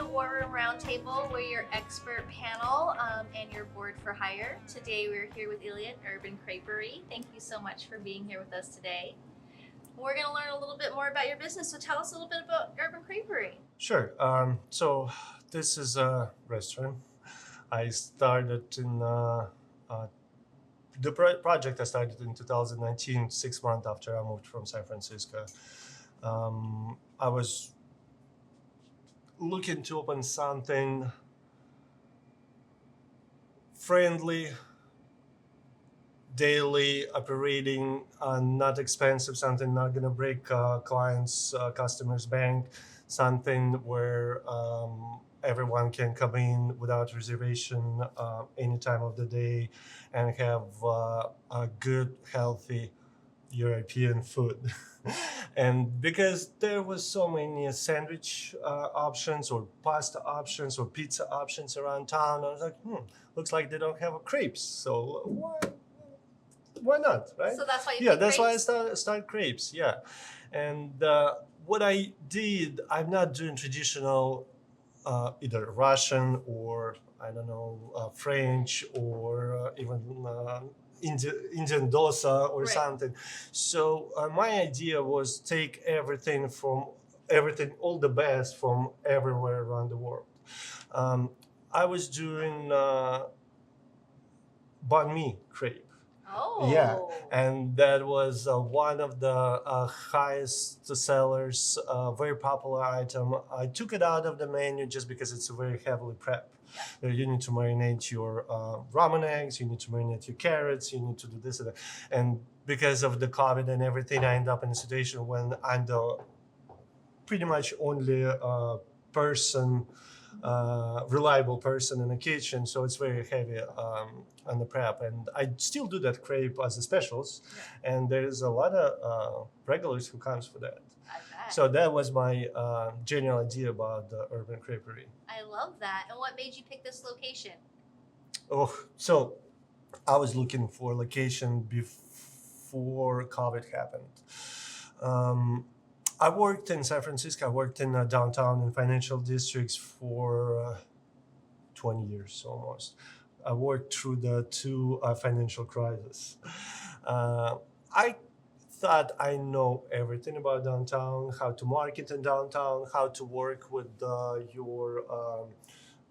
to War Room Roundtable. We're your expert panel and your board for hire. Today we're here with Ilya at Urban Crêperie. Thank you so much for being here with us today. We're going to learn a little bit more about your business, so tell us a little bit about Urban Crêperie. Sure. So this is a restaurant. I started in the project. I started in 2019, 6 months after I moved from San Francisco. I was looking to open something friendly, daily operating, not expensive, something not going to break clients, customers' bank, something where everyone can come in without reservation any time of the day and have a good, healthy European food. And because there was so many sandwich options or pasta options or pizza options around town, I was like, looks like they don't have a crepes. So why not, right? So that's why you Yeah, make that's why I crepes? started crepes, yeah. And what I did, I'm not doing traditional either Russian or, I don't know, French or even Indian dosa or Right. something. So my idea was take everything, all the best from everywhere around the world. I was doing banh mi crepe. Oh. Yeah, and that was one of the highest sellers, very popular item. I took it out of the menu just because it's very heavily prepped. You need to marinate your ramen eggs, you need to marinate your carrots, you need to do this and that. And because of the COVID and everything, I end up in a situation when I'm the pretty much only person, reliable person in the kitchen, so it's very heavy on the prep. And I still do that crepe as a specials, and there's a lot of regulars who comes for that. I bet. So that was my general idea about the Urban Crêperie. I love that. And what made you pick this location? Oh, so I was looking for location before COVID happened. I worked in San Francisco. I worked in downtown and financial districts for 20 years almost. I worked through the two financial crises. I thought I know everything about downtown, how to market in downtown, how to work with your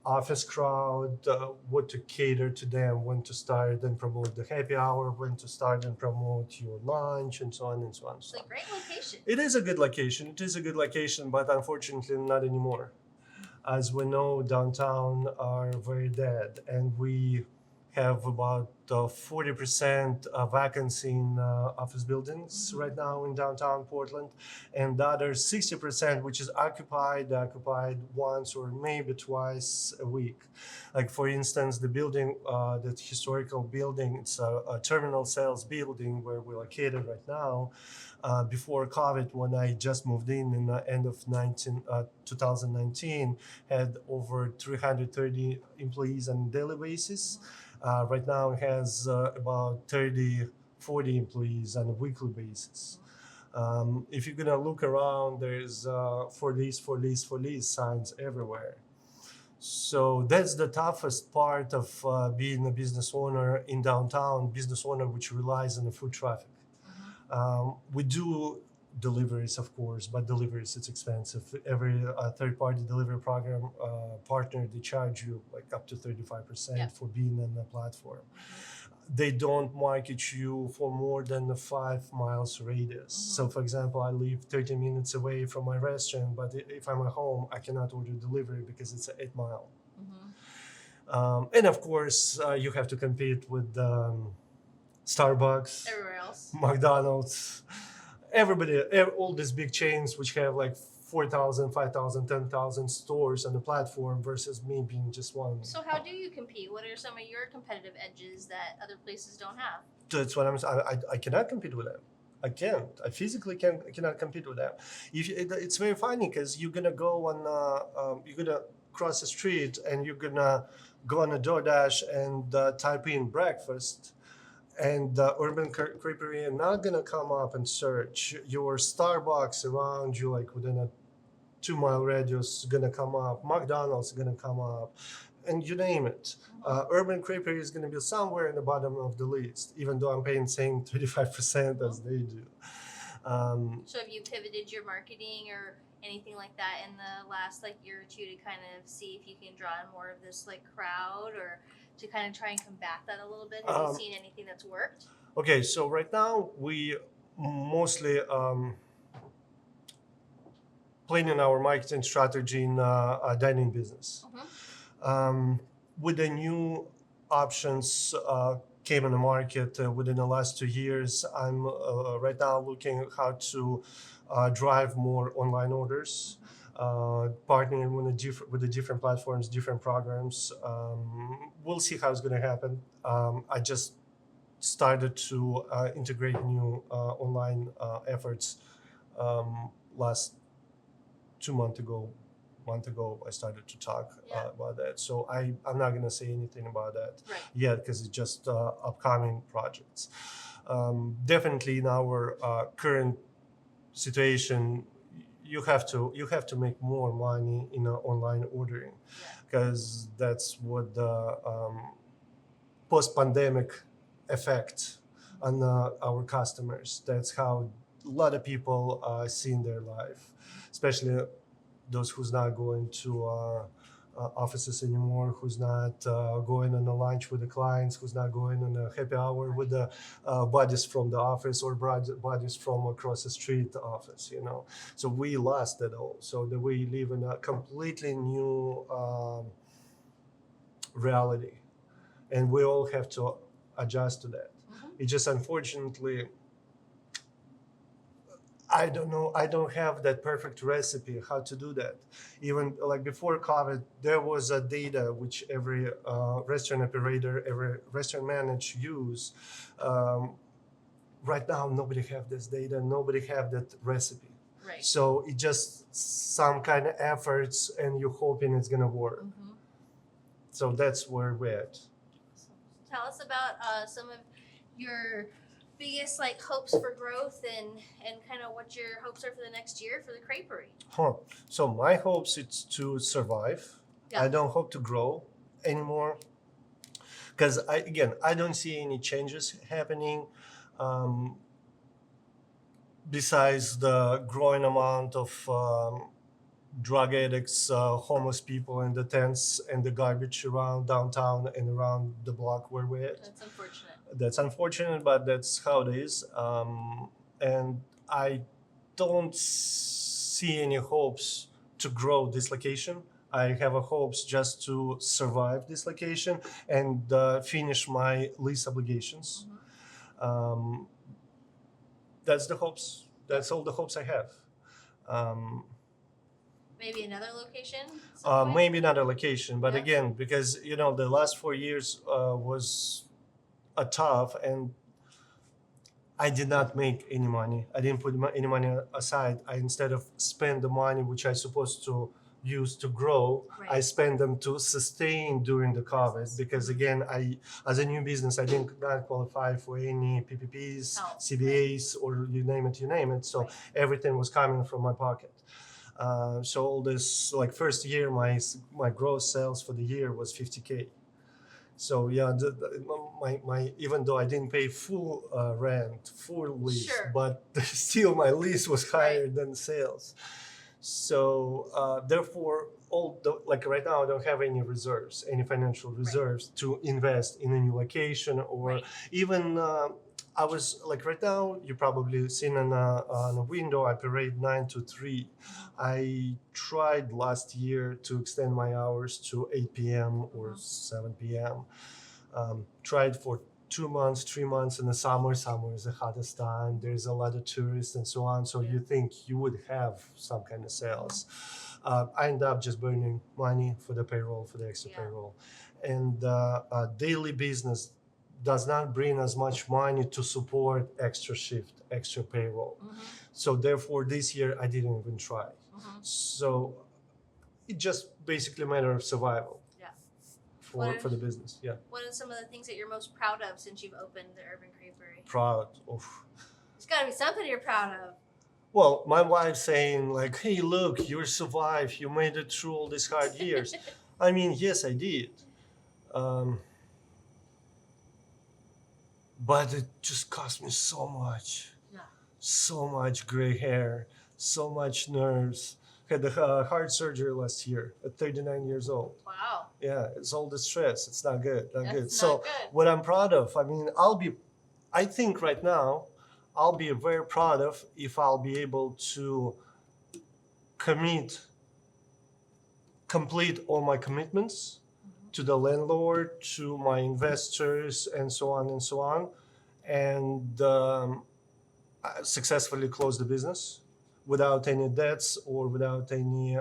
office crowd, what to cater to them, when to start and promote the happy hour, when to start and promote your lunch, and so on and so on. It's a great location. It is a good location. It is a good location, but unfortunately not anymore. As we know, downtown are very dead, and we have about 40% vacancy in office buildings right now in downtown Portland, and the other 60%, which is occupied once or maybe twice a week. Like for instance, the building, that historical building, it's a terminal sales building where we're located right now. Before COVID, when I just moved in the end of 2019, had over 330 employees on a daily basis. Right now it has about 40 employees on a weekly basis. If you're gonna look around, there's for lease signs everywhere. So that's the toughest part of being a business owner in downtown, business owner which relies on the foot traffic. We do deliveries, of course, but deliveries, it's expensive. Every third-party delivery program partner, they charge you like up to 35% for being on the platform. They don't market you for more than a 5 miles radius. So for example, I live 30 minutes away from my restaurant, but if I'm at home, I cannot order delivery because it's an 8 mile. And of course, you have to compete with Starbucks, Everywhere else. McDonald's, everybody, all these big chains which have like 4,000, 5,000, 10,000 stores on the platform versus me being just one. So how do you compete? What are some of your competitive edges that other places don't have? That's what I'm saying. I cannot compete with them. I can't. I physically cannot compete with them. It's very funny because you're gonna go on, you're gonna cross the street and you're gonna go on a DoorDash and type in breakfast, and Urban Crêperie are not gonna come up and search your Starbucks around you like within a 2 mile radius gonna come up, McDonald's gonna come up, and you name it. Urban Crêpière is gonna be somewhere in the bottom of the list, even though I'm paying same 35% as they do. So have you pivoted your marketing or anything like that in the last like year or two to kind of see if you can draw in more of this like crowd, or to kind of try and combat that a little bit? Have you seen anything that's worked? Okay, so right now we mostly planning our marketing strategy in dining business. With the new options came in the market within the last 2 years, I'm right now looking how to drive more online orders, partnering with the different platforms, different programs. We'll see how it's going to happen. I just started to integrate new online efforts last 2 months ago. Month ago, I started to talk about that. So I'm not going to say anything about that yet because it's just upcoming projects. Definitely in our current situation, you have to make more money in online ordering because that's what the post-pandemic effect on our customers. That's how a lot of people see in their life, especially those who's not going to offices anymore, who's not going on a lunch with the clients, who's not going on a happy hour with the buddies from the office or buddies from across the street office, you know. So we lost it all. So that we live in a completely new reality, and we all have to adjust to that. It just unfortunately, I don't know. I don't have that perfect recipe how to do that. Even like before COVID, there was a data which every restaurant operator, every restaurant manager use. Right now, nobody have this data. Nobody have that recipe. Right. So it just some kind of efforts, and you're hoping it's gonna work. So that's where we're at. Tell us about some of your biggest like hopes for growth and kind of what your hopes are for the next year for the Crêperie. So my hopes is to survive. I don't hope to grow anymore because I don't see any changes happening besides the growing amount of drug addicts, homeless people in the tents and the garbage around downtown and around the block where we're at. That's unfortunate. That's unfortunate, but that's how it is. And I don't see any hopes to grow this location. I have a hopes just to survive this location and finish my lease obligations. That's the hopes. That's all the hopes I have. Maybe another location? Maybe another location, but again, because the last 4 years was tough, and I did not make any money. I didn't put any money aside. I instead of spend the money which I supposed to use to grow, I spend them to sustain during the COVID. Because again, as a new business, I did not qualify for any PPPs, CBAs, or you name it. So everything was coming from my pocket. So all this, like first year, my gross sales for the year was $50K. So yeah, my even though I didn't pay full rent, full lease, but still my lease was higher than sales. So therefore, right now I don't have any reserves, any financial reserves to invest in a new location or even. I was like right now, you probably seen on a window, I operate 9 to 3. I tried last year to extend my hours to 8 p.m. or 7 p.m. Tried for 2 months, 3 months in the summer. Summer is the hottest time. There's a lot of tourists and so on. So you think you would have some kind of sales. I end up just burning money for the payroll, for the extra payroll. And daily business does not bring as much money to support extra shift, extra payroll. So therefore, this year I didn't even try. So it just basically a matter of survival for the business. What are some of the things that you're most proud of since you've opened the Urban Crêperie? Proud of. There's got to be something you're proud of. Well, my wife saying like, "Hey, look, you survived. You made it through all these hard years." I mean, yes, I did, um, but it just cost me so much gray hair, so much nerves. Had the heart surgery last year at 39 years old. Wow. Yeah, it's all the stress. It's not good. Not good. That's So not good. what I'm proud of, I mean, I think right now, I'll be very proud of if I'll be able to complete all my commitments to the landlord, to my investors, and so on and so on, and successfully close the business without any debts or without any.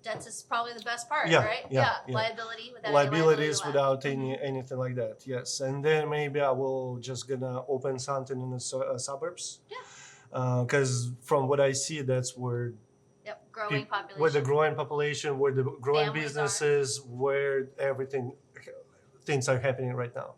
Debts is probably the best part, Yeah, right? yeah. Liability without Liabilities any liability without left. anything like that. Yes, and then maybe I will just gonna open something in the suburbs. Yeah. Because from what I see, that's where Yep. Growing population. where the growing population, where the growing Families businesses, where things are happening right now.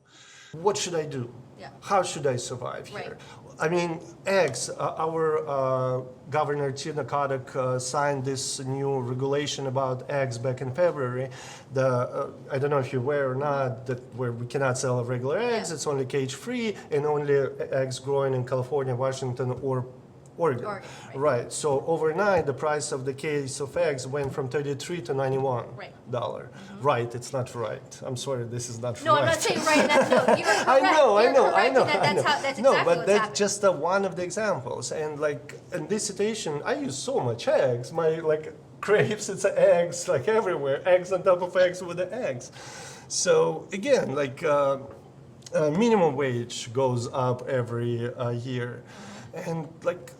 What should I do? Yeah. How should I survive here? Right. I mean, eggs. Our Governor Tina Kodak signed this new regulation about eggs back in February. I don't know if you're aware or not that where we cannot sell regular eggs. Yeah. It's only cage-free and only eggs growing in California, Washington, or Oregon. Right. Right. So overnight, the price of the case of eggs went from $33 to $91. Right. Right. It's not right. I'm sorry. This is not No, right. I'm not saying right. No, you're correct. I know. You're correct I know. in that's No, exactly but what's that's happening. just one of the examples. And like in this situation, I use so much eggs. My like crepes, it's eggs like everywhere. Eggs on top of eggs with the eggs. So again, like minimum wage goes up every year, and like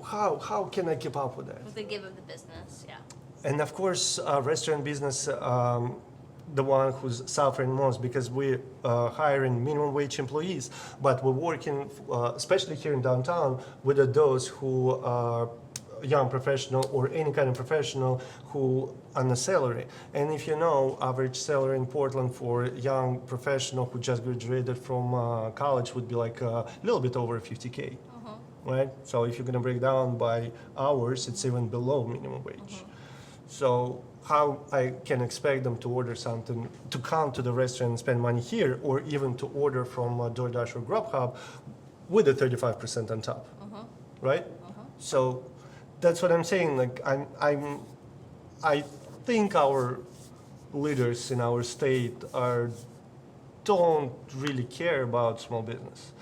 how can I keep up with that? With the give of the business, yeah. And of course, restaurant business, the one who's suffering most because we're hiring minimum wage employees, but we're working, especially here in downtown, with those who are young professional or any kind of professional who on a salary. And if you know, average salary in Portland for young professional who just graduated from college would be like a little bit over 50K. Right? So if you're gonna break down by hours, it's even below minimum wage. So how I can expect them to order something, to come to the restaurant and spend money here, or even to order from DoorDash or Grubhub with a 35% on top, right? So that's what I'm saying. Like I think our leaders in our state don't really care about small business.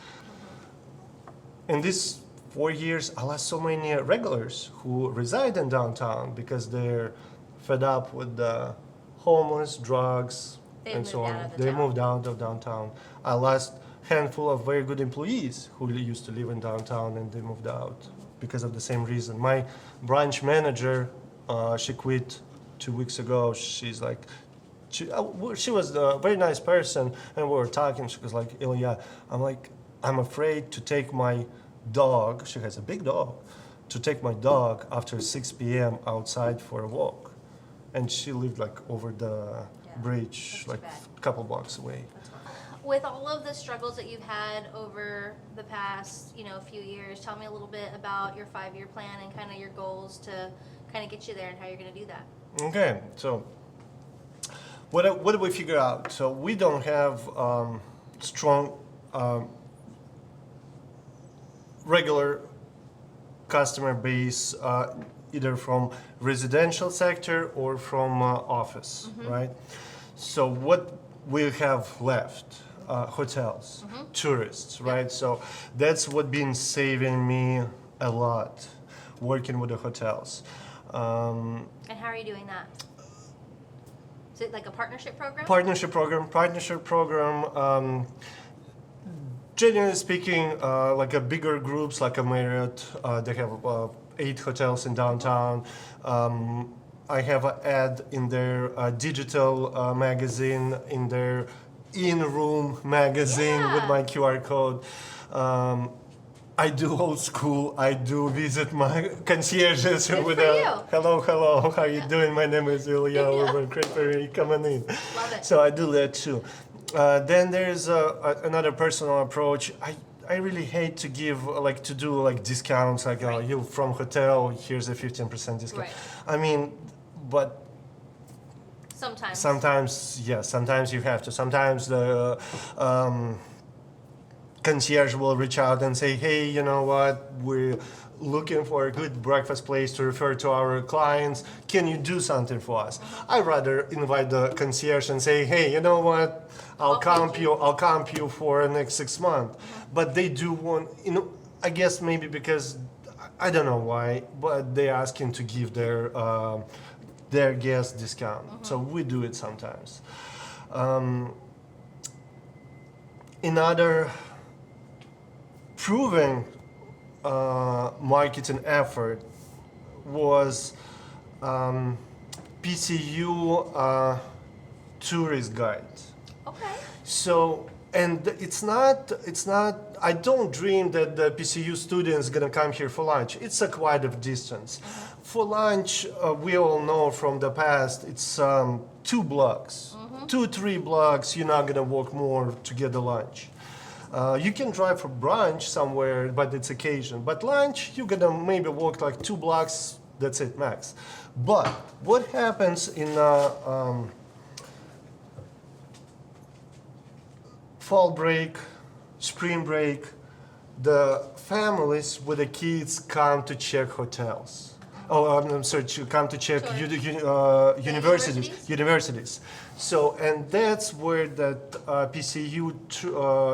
In these 4 years, I lost so many regulars who reside in downtown because they're fed up with the homeless, drugs, and so on. They moved out of downtown. I lost handful of very good employees who used to live in downtown and they moved out because of the same reason. My branch manager, she quit 2 weeks ago. She's like, she was a very nice person, and we were talking. She was like, Ilya, I'm afraid to take my dog, she has a big dog, to take my dog after 6 p.m. outside for a walk. And she lived like over the bridge, like a couple blocks away. With all of the struggles that you've had over the past, few years, tell me a little bit about your 5-year plan and kind of your goals to kind of get you there and how you're going to do that. Okay, so what do we figure out? So we don't have strong regular customer base either from residential sector or from office, right? So what we have left, hotels, tourists, right? So that's what been saving me a lot, working with the hotels. And how are you doing that? Is it like a partnership program? Partnership program. Generally speaking, like a bigger groups like a Marriott, they have 8 hotels in downtown. I have an ad in their digital magazine, in their in-room magazine with my QR code. I do old school. I do visit my concierges with a hello, how you doing? My name is Ilya. We're in Crêpière, come on in. Love it. So I do that too. Then there's another personal approach. I really hate to give like to do like discounts like Right. you from hotel, here's a 15% discount. Right. I mean, but Sometimes. yes, sometimes you have to. Sometimes the concierge will reach out and say, hey, you know what, we're looking for a good breakfast place to refer to our clients. Can you do something for us? I'd rather invite the concierge and say, hey, you know what, I'll comp you for the next 6 months. But they do want, I guess maybe because, I don't know why, but they asking to give their guest discount. So we do it sometimes. Another proven marketing effort was PCU tourist guide. Okay. So, and it's not, I don't dream that the PCU students gonna come here for lunch. It's a quite a distance. For lunch, we all know from the past, it's 2 blocks, 2-3 blocks, you're not gonna walk more to get the lunch. You can drive for brunch somewhere, but it's occasion. But lunch, you're gonna maybe walk like 2 blocks, that's it max. But what happens in fall break, spring break, the families with the kids come to check hotels. Oh, I'm sorry, to come to check universities. So, and that's where that PCU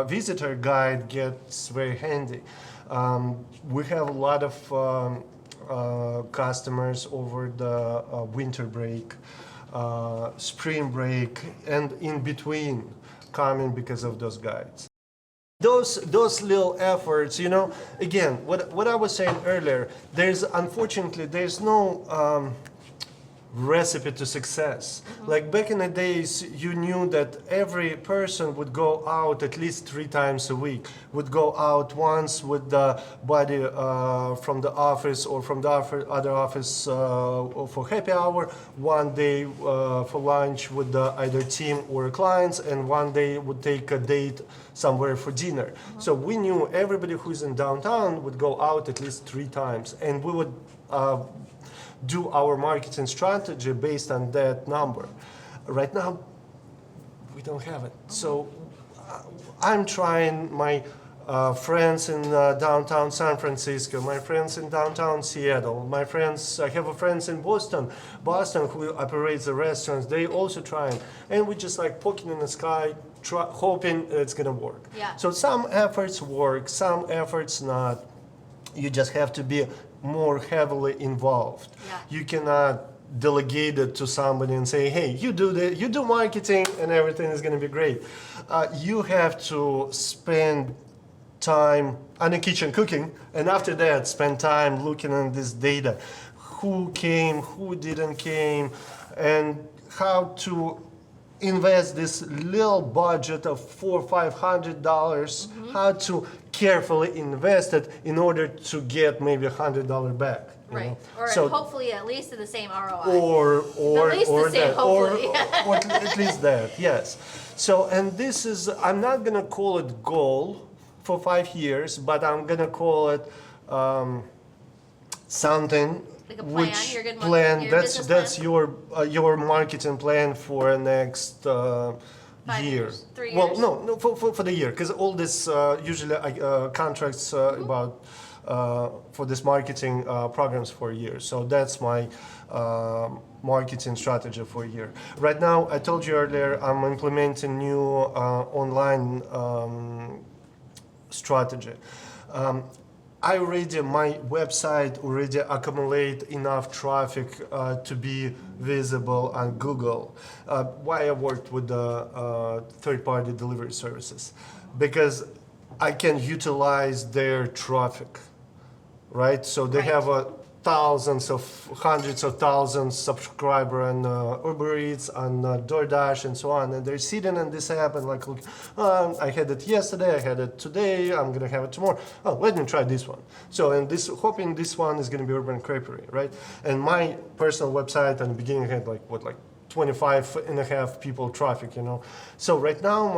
visitor guide gets very handy. We have a lot of customers over the winter break, spring break, and in between coming because of those guides. Those little efforts, again, what I was saying earlier, unfortunately there's no recipe to success. Like back in the days, you knew that every person would go out at least 3 times a week, would go out once with the buddy from the office or from the other office for happy hour, one day for lunch with either team or clients, and one day would take a date somewhere for dinner. So we knew everybody who's in downtown would go out at least 3 times, and we would do our marketing strategy based on that number. Right now, we don't have it. So I'm trying my friends in downtown San Francisco, my friends in downtown Seattle, I have friends in Boston who operates the restaurants, they also trying. And we just like poking in the sky, hoping it's gonna work. Yeah. So some efforts work, some efforts not. You just have to be more heavily involved. Yeah. You cannot delegate it to somebody and say, hey, you do marketing and everything is going to be great. You have to spend time on the kitchen cooking, and after that spend time looking at this data. Who came, who didn't came, and how to invest this little budget of $400-500, how to carefully invest it in order to get maybe $100 back. Right. Or So, hopefully at least at the same ROI. or At least the same, that, or hopefully. at least that, yes. So, and this is, I'm not gonna call it goal for 5 years, but I'm gonna call it something. Like a plan, which your good plan? your That's business plan? your marketing plan for the next 5 year. years, 3 Well, years? no, for the year, because all this usually contracts about for this marketing programs for a year. So that's my marketing strategy for a year. Right now, I told you earlier, I'm implementing new online strategy. My website already accumulate enough traffic to be visible on Google. Why I worked with the third-party delivery services? Because I can utilize their traffic, right? So they Right. have hundreds of thousands subscriber on Uber Eats, on DoorDash, and so on, and they're sitting in this app and like, look, I had it yesterday, I had it today, I'm gonna have it tomorrow. Oh, let me try this one. So, and hoping this one is gonna be Urban Crêperie, right? And my personal website in the beginning had like 25.5 people traffic, you know. So right now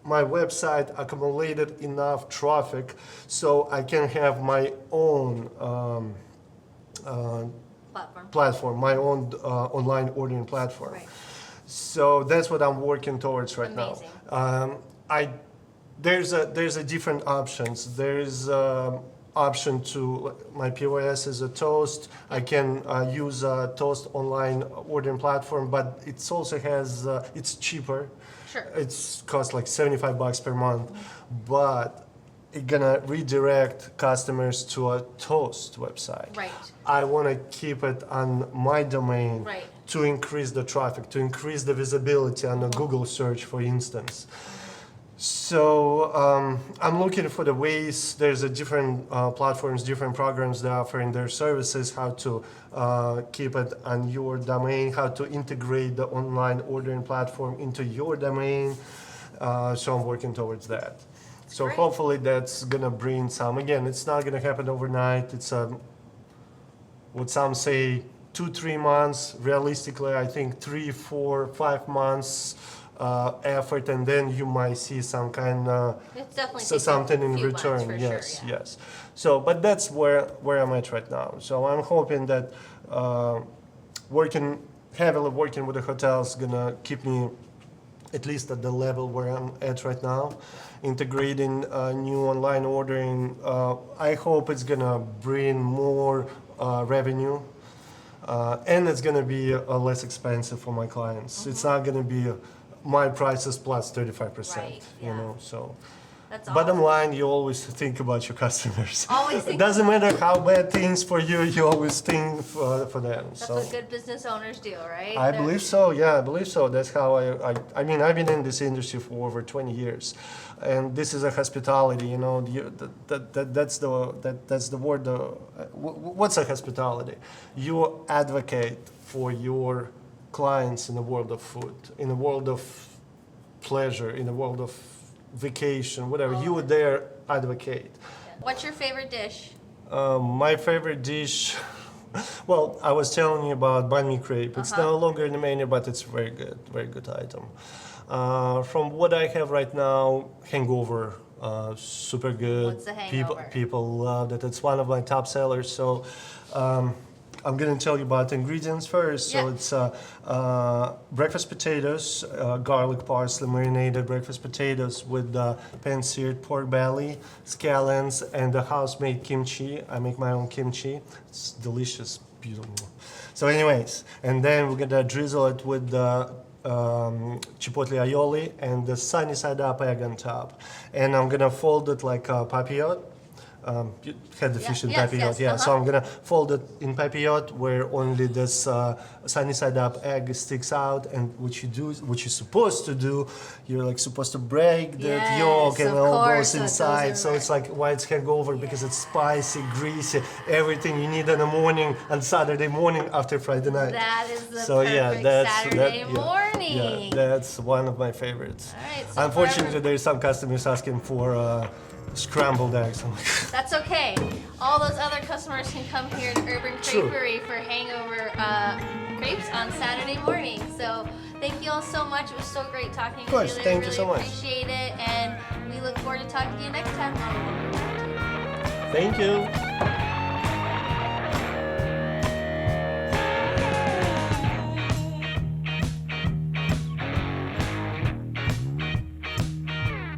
my website accumulated enough traffic so I can have my own platform, my own online ordering platform. Right. So that's what I'm working towards right Amazing. now. There's a different options. There's option to my POS is a Toast. I can use a Toast online ordering platform, but it's also has it's cheaper. Sure. It's cost like $75 per month, but it's gonna redirect customers to a Toast website. Right. I want to keep it on my domain Right. to increase the traffic, to increase the visibility on the Google search, for instance. So I'm looking for the ways. There's a different platforms, different programs that are offering their services, how to keep it on your domain, how to integrate the online ordering platform into your domain. So I'm working towards that. So Great. hopefully that's gonna bring some. Again, it's not gonna happen overnight. It's what some say 2-3 months. Realistically, I think 3, 4, 5 months effort, and then you might see some kind of It's definitely something in a few months return. for Yes, sure, yeah. yes. So, but that's where I'm at right now. So I'm hoping that heavily working with the hotels gonna keep me at least at the level where I'm at right now. Integrating new online ordering, I hope it's gonna bring more revenue, and it's gonna be less expensive for my clients. It's not gonna be my prices plus 35%. Right, You yeah. know, so. That's Bottom awesome. line, you always think about your customers. Always It think- doesn't matter how bad things for you, you always think for them. That's So what good business owners do, right? I They're- believe so. Yeah, I believe so. That's how I mean, I've been in this industry for over 20 years, and this is a hospitality. You know, that's the word. What's a hospitality? You advocate for your clients in the world of food, in the world of pleasure, in the world of vacation, whatever. You would there advocate. What's your favorite dish? My favorite dish, well, I was telling you about banh mi crepe. It's no longer in the menu, but it's very good item. From what I have right now, hangover, super good. What's the hangover? People love it. It's one of my top sellers. So I'm going to tell you about the ingredients first. So Yeah. it's breakfast potatoes, garlic, parsley, marinated breakfast potatoes with pan-seared pork belly, scallions, and the house-made kimchi. I make my own kimchi. It's delicious, beautiful. So anyways, and then we're going to drizzle it with chipotle aioli and the sunny side up egg on top. And I'm going to fold it like a papillote. You had the fish in yes, papillote, yes, yeah. So I'm gonna fold it in papillote where only this sunny side up egg sticks out, and what you're supposed to do, you're like supposed to break the Yes, yolk and of all course, goes so it goes inside. So everywhere. it's like why it's hangover because it's spicy, greasy, everything you need in the morning on Saturday morning after Friday night. That is the So yeah, perfect Saturday morning. Yeah, that's one of my favorites. All right, so Unfortunately, forever- there's some customers asking for scrambled eggs. I'm like, That's okay. All those other customers can come here to Urban True. Crêperie for hangover crepes on Saturday morning. So thank you all so much. It was so great talking Of course, with you. thank really you so much. Appreciate it, and we look forward to talking to you next time. thank you.